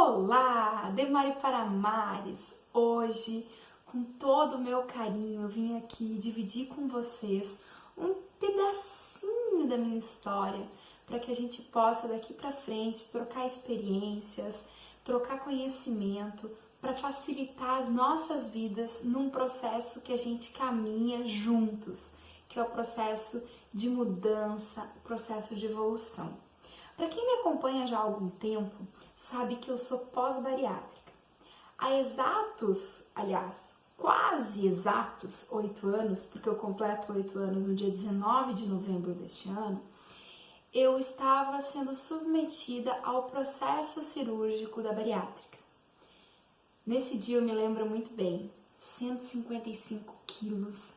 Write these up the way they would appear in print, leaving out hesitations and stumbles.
Olá, Demare para Mares! Hoje, com todo o meu carinho, eu vim aqui dividir com vocês um pedacinho da minha história para que a gente possa daqui para frente trocar experiências, trocar conhecimento para facilitar as nossas vidas num processo que a gente caminha juntos, que é o processo de mudança, o processo de evolução. Para quem me acompanha já há algum tempo, sabe que eu sou pós-bariátrica. Há exatos, aliás, quase exatos 8 anos, porque eu completo 8 anos no dia 19 de novembro deste ano, eu estava sendo submetida ao processo cirúrgico da bariátrica. Nesse dia eu me lembro muito bem, 155 quilos,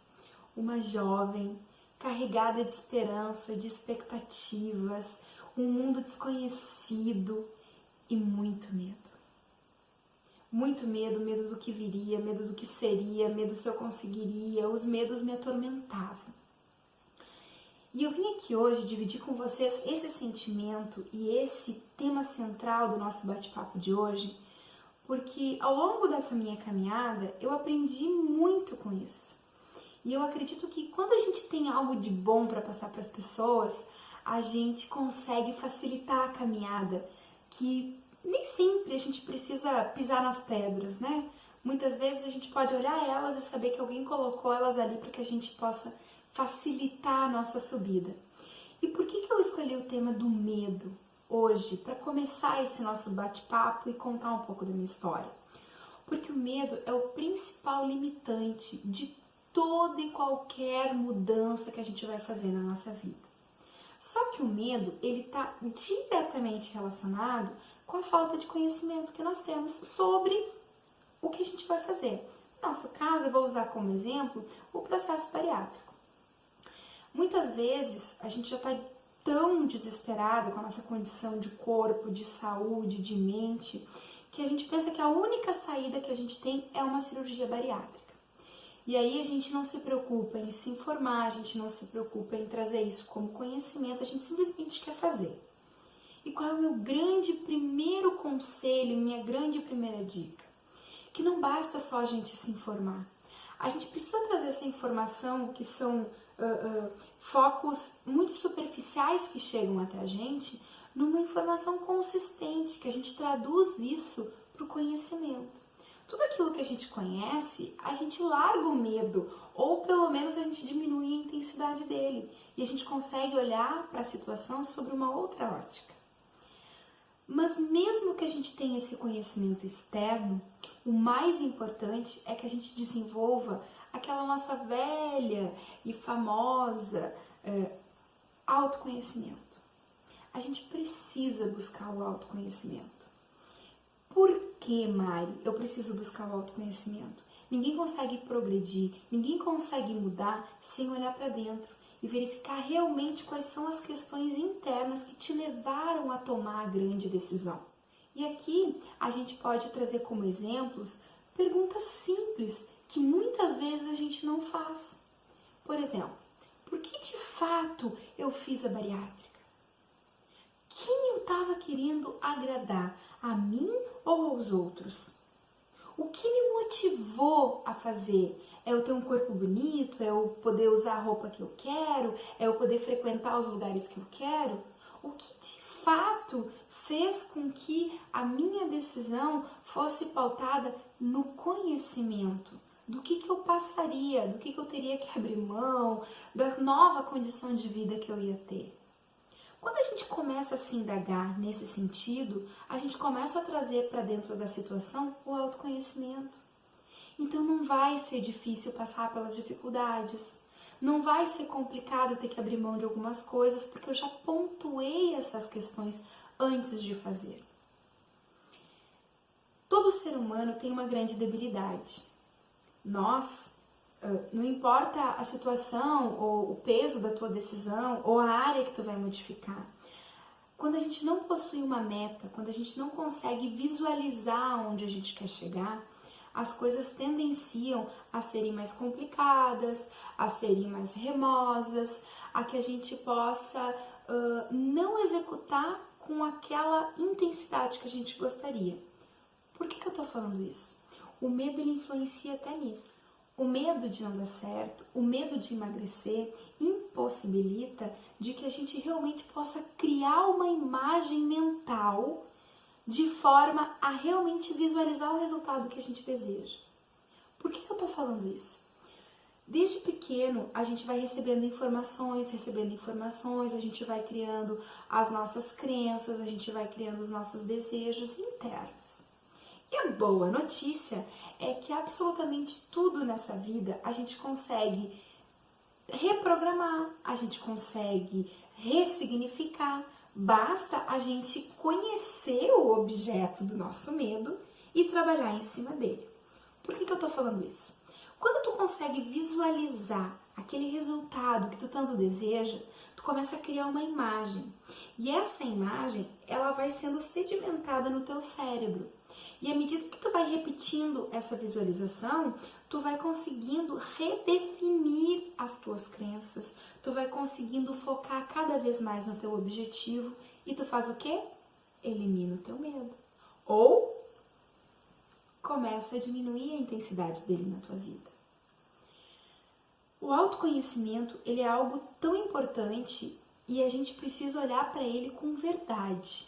uma jovem carregada de esperança, de expectativas, um mundo desconhecido e muito medo. Muito medo, medo do que viria, medo do que seria, medo se eu conseguiria, os medos me atormentavam. E eu vim aqui hoje dividir com vocês esse sentimento e esse tema central do nosso bate-papo de hoje, porque ao longo dessa minha caminhada eu aprendi muito com isso. E eu acredito que quando a gente tem algo de bom para passar para as pessoas, a gente consegue facilitar a caminhada, que nem sempre a gente precisa pisar nas pedras, né? Muitas vezes a gente pode olhar elas e saber que alguém colocou elas ali para que a gente possa facilitar a nossa subida. E por que eu escolhi o tema do medo hoje, para começar esse nosso bate-papo e contar um pouco da minha história? Porque o medo é o principal limitante de toda e qualquer mudança que a gente vai fazer na nossa vida. Só que o medo, ele está diretamente relacionado com a falta de conhecimento que nós temos sobre o que a gente vai fazer. No nosso caso, eu vou usar como exemplo o processo bariátrico. Muitas vezes, a gente já está tão desesperado com a nossa condição de corpo, de saúde, de mente, que a gente pensa que a única saída que a gente tem é uma cirurgia bariátrica. E aí a gente não se preocupa em se informar, a gente não se preocupa em trazer isso como conhecimento, a gente simplesmente quer fazer. E qual é o meu grande primeiro conselho, minha grande primeira dica? Que não basta só a gente se informar. A gente precisa trazer essa informação que são focos muito superficiais que chegam até a gente, numa informação consistente, que a gente traduz isso para o conhecimento. Tudo aquilo que a gente conhece, a gente larga o medo, ou pelo menos a gente diminui a intensidade dele. E a gente consegue olhar para a situação sobre uma outra ótica. Mas mesmo que a gente tenha esse conhecimento externo, o mais importante é que a gente desenvolva aquela nossa velha e famosa autoconhecimento. A gente precisa buscar o autoconhecimento. Por que, Mari, eu preciso buscar o autoconhecimento? Ninguém consegue progredir, ninguém consegue mudar sem olhar para dentro e verificar realmente quais são as questões internas que te levaram a tomar a grande decisão. E aqui a gente pode trazer como exemplos perguntas simples que muitas vezes a gente não faz. Por exemplo, por que de fato eu fiz a bariátrica? Quem eu estava querendo agradar? A mim ou aos outros? O que me motivou a fazer? É eu ter um corpo bonito? É eu poder usar a roupa que eu quero? É eu poder frequentar os lugares que eu quero? O que de fato fez com que a minha decisão fosse pautada no conhecimento? Do que eu passaria? Do que eu teria que abrir mão? Da nova condição de vida que eu ia ter? Quando a gente começa a se indagar nesse sentido, a gente começa a trazer para dentro da situação o autoconhecimento. Então não vai ser difícil passar pelas dificuldades, não vai ser complicado ter que abrir mão de algumas coisas, porque eu já pontuei essas questões antes de fazer. Todo ser humano tem uma grande debilidade. Não importa a situação ou o peso da tua decisão ou a área que tu vai modificar. Quando a gente não possui uma meta, quando a gente não consegue visualizar onde a gente quer chegar, as coisas tendenciam a serem mais complicadas, a serem mais remosas, a que a gente possa não executar com aquela intensidade que a gente gostaria. tô falando isso? O medo, ele influencia até nisso. O medo de não dar certo, o medo de emagrecer, impossibilita de que a gente realmente possa criar uma imagem mental de forma a realmente visualizar o resultado que a gente deseja. Por que eu tô falando isso? Desde pequeno, a gente vai recebendo informações, a gente vai criando as nossas crenças, a gente vai criando os nossos desejos internos. E a boa notícia é que absolutamente tudo nessa vida a gente consegue reprogramar, a gente consegue ressignificar, basta a gente conhecer o objeto do nosso medo e trabalhar em cima dele. Por que eu tô falando isso? Quando tu consegue visualizar aquele resultado que tu tanto deseja, tu começa a criar uma imagem. E essa imagem, ela vai sendo sedimentada no teu cérebro. E à medida que tu vai repetindo essa visualização, tu vai conseguindo redefinir as tuas crenças, tu vai conseguindo focar cada vez mais no teu objetivo e tu faz o quê? Elimina o teu medo. Ou começa a diminuir a intensidade dele na tua vida. O autoconhecimento, ele é algo tão importante e a gente precisa olhar para ele com verdade.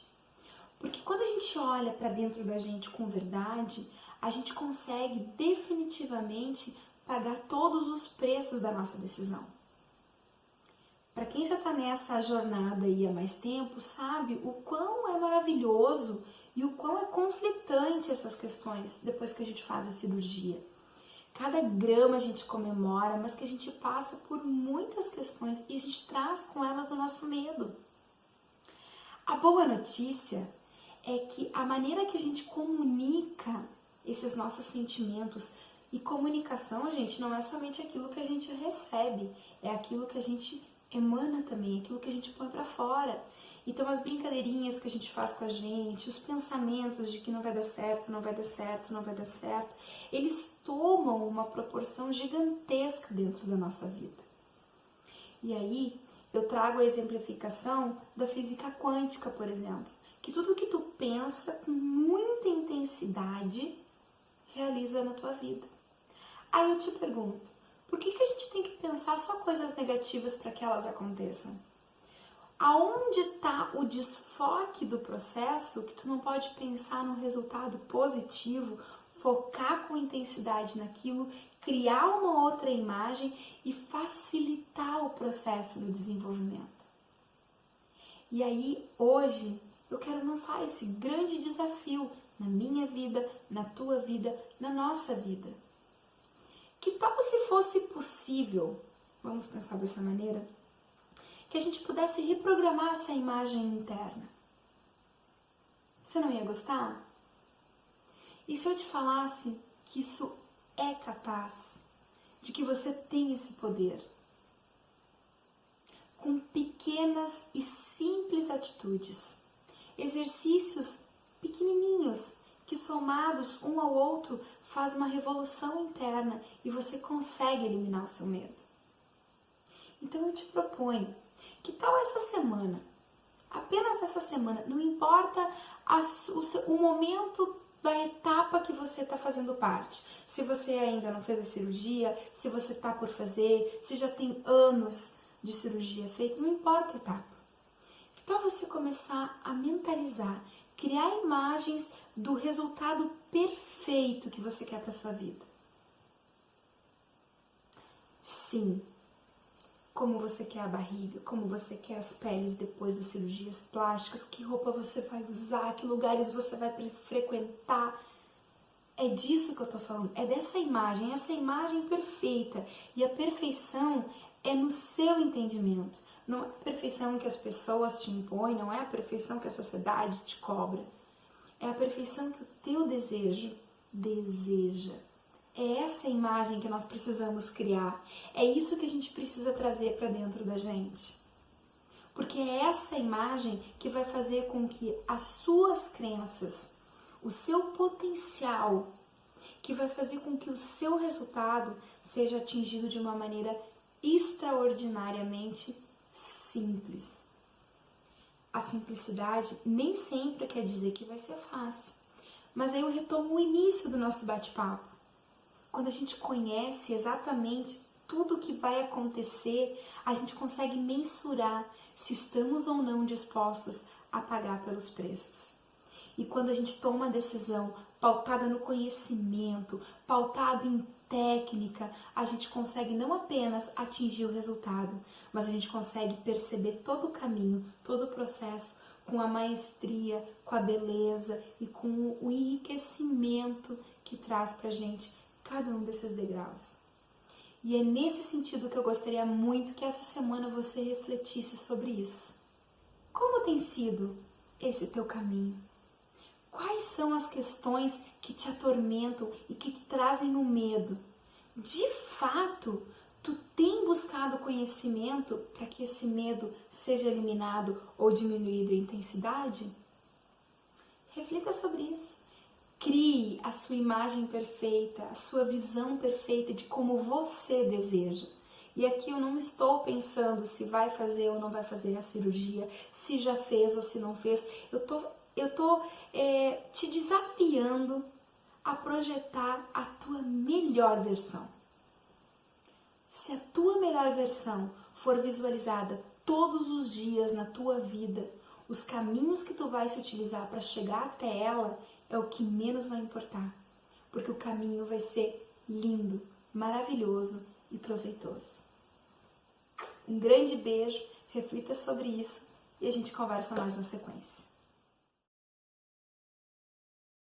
Porque quando a gente olha para dentro da gente com verdade, a gente consegue definitivamente pagar todos os preços da nossa decisão. Para quem já está nessa jornada aí há mais tempo, sabe o quão é maravilhoso e o quão é conflitante essas questões depois que a gente faz a cirurgia. Cada grama a gente comemora, mas que a gente passa por muitas questões e a gente traz com elas o nosso medo. A boa notícia é que a maneira que a gente comunica esses nossos sentimentos, e comunicação, gente, não é somente aquilo que a gente recebe, é aquilo que a gente emana também, aquilo que a gente põe para fora. Então as brincadeirinhas que a gente faz com a gente, os pensamentos de que não vai dar certo, não vai dar certo, não vai dar certo, eles tomam uma proporção gigantesca dentro da nossa vida. E aí eu trago a exemplificação da física quântica, por exemplo, que tudo que tu pensa com muita intensidade realiza na tua vida. Aí eu te pergunto, por que a gente tem que pensar só coisas negativas para que elas aconteçam? Aonde está o desfoque do processo que tu não pode pensar num resultado positivo, focar com intensidade naquilo, criar uma outra imagem e facilitar o processo do desenvolvimento? E aí, hoje, eu quero lançar esse grande desafio na minha vida, na tua vida, na nossa vida. Que tal se fosse possível, vamos pensar dessa maneira, que a gente pudesse reprogramar essa imagem interna? Você não ia gostar? E se eu te falasse que isso é capaz, de que você tem esse poder? Com pequenas e simples atitudes, exercícios pequenininhos que somados um ao outro faz uma revolução interna e você consegue eliminar o seu medo. Então eu te proponho, que tal essa semana, apenas essa semana, não importa o momento da etapa que você está fazendo parte, se você ainda não fez a cirurgia, se você está por fazer, se já tem anos de cirurgia feita, não importa a etapa. Que tal você começar a mentalizar, criar imagens do resultado perfeito que você quer para sua vida? Sim, como você quer a barriga, como você quer as peles depois das cirurgias plásticas, que roupa você vai usar, que lugares você vai frequentar. É disso que eu tô falando, é dessa imagem, essa imagem perfeita. E a perfeição é no seu entendimento. Não é a perfeição que as pessoas te impõem, não é a perfeição que a sociedade te cobra. É a perfeição que o teu desejo deseja. É essa imagem que nós precisamos criar. É isso que a gente precisa trazer para dentro da gente. Porque é essa imagem que vai fazer com que as suas crenças, o seu potencial, que vai fazer com que o seu resultado seja atingido de uma maneira extraordinariamente simples. A simplicidade nem sempre quer dizer que vai ser fácil, Mas aí eu retomo o início do nosso bate-papo. Quando a gente conhece exatamente tudo o que vai acontecer, a gente consegue mensurar se estamos ou não dispostos a pagar pelos preços. E quando a gente toma uma decisão pautada no conhecimento, pautada em técnica, a gente consegue não apenas atingir o resultado, mas a gente consegue perceber todo o caminho, todo o processo com a maestria, com a beleza e com o enriquecimento que traz pra gente cada um desses degraus. E é nesse sentido que eu gostaria muito que essa semana você refletisse sobre isso. Como tem sido esse teu caminho? Quais são as questões que te atormentam e que te trazem o medo? De fato, tu tem buscado conhecimento para que esse medo seja eliminado ou diminuído em intensidade? Reflita sobre isso. Crie a sua imagem perfeita, a sua visão perfeita de como você deseja. E aqui eu não estou pensando se vai fazer ou não vai fazer a cirurgia, se já fez ou se não fez. Eu tô te desafiando a projetar a tua melhor versão. Se a tua melhor versão for visualizada todos os dias na tua vida, os caminhos que tu vai se utilizar para chegar até ela é o que menos vai importar, porque o caminho vai ser lindo, maravilhoso e proveitoso. Um grande beijo, reflita sobre isso e a gente conversa mais na sequência.